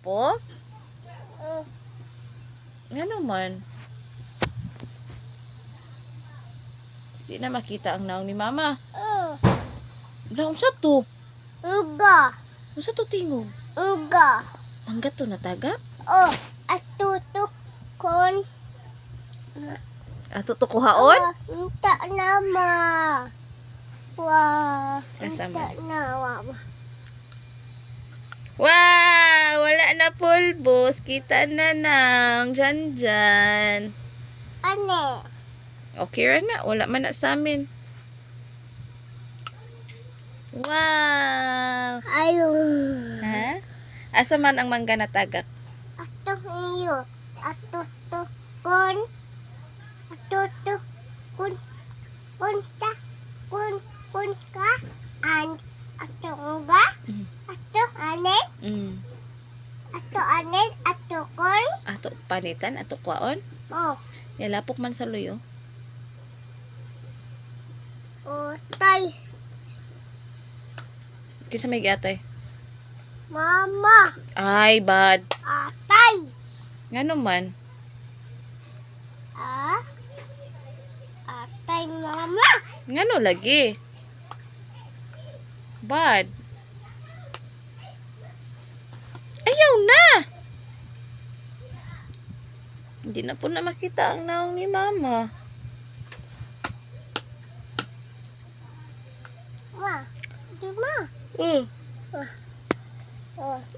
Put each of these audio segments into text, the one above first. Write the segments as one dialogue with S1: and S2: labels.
S1: po? Nga naman. Di na makita ang naong ni mama. Naong sa to?
S2: Uga.
S1: Ang sa to tingog?
S2: Uga.
S1: Mangga to natagak?
S2: Oh, atutok kon.
S1: Ato to kuhaon?
S2: Minta nama. Wah.
S1: Kasama.
S2: Minta nama.
S1: Wow! Wala na pulbos. Kita na nang. Dyan.
S2: Ane.
S1: Okay ra na. Wala man na sa amin. Wow!
S2: Ayun.
S1: Ha? Asa man ang mangga natagak?
S2: Ato iyo. Atutok kon. Atutok kun. Kunta. Kun ka. An. Ato uga. Ato anen. Ato anen. Ato kon.
S1: Ato panitan. Ato kwaon.
S2: Oh.
S1: Yalapok man sa luyo.
S2: Utay.
S1: Kisa may gatay.
S2: Mama.
S1: Ay, bad.
S2: Atay.
S1: Nga naman.
S2: Atay mama.
S1: Nga no lagi. Bad. Ayaw na. Hindi na po na makita ang naong ni mama.
S2: Ma. Di ma.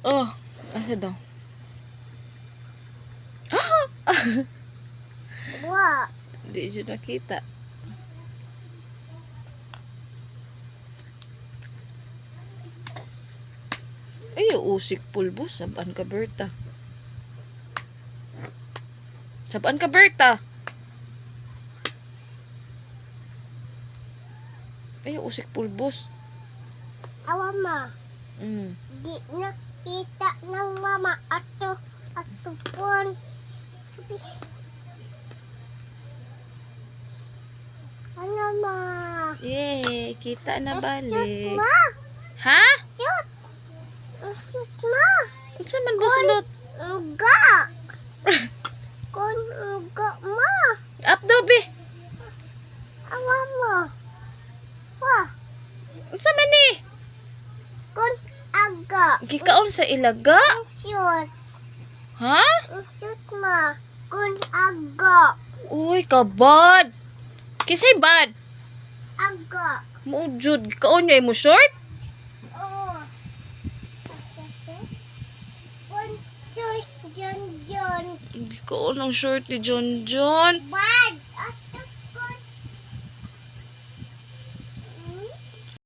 S1: Oh. Asa daw?
S2: Wa.
S1: Hindi siya nakita. Ay, usik pulbos. Sabaan ka, Berta. Sabaan ka, Berta. Ay, usik pulbos.
S2: Awa ma. Di nakita ng mama. Ato pon. Ano ma?
S1: Yay, kita na balik.
S2: Shoot ma.
S1: Ha?
S2: Shoot. Shoot ma.
S1: Unsa man buslot?
S2: Uga. Kon uga ma.
S1: Updobe.
S2: Awa ma. Wah.
S1: Unsa man ni?
S2: Kon aga.
S1: Gikaon sa ilaga?
S2: Shoot.
S1: Ha?
S2: Shoot ma. Kon aga.
S1: Uy, kabad. Kisay bad?
S2: Aga.
S1: Mujud, gikaon niya mo short?
S2: Oo. Kon shoot John.
S1: Gikaon ang short ni John John.
S2: Bad.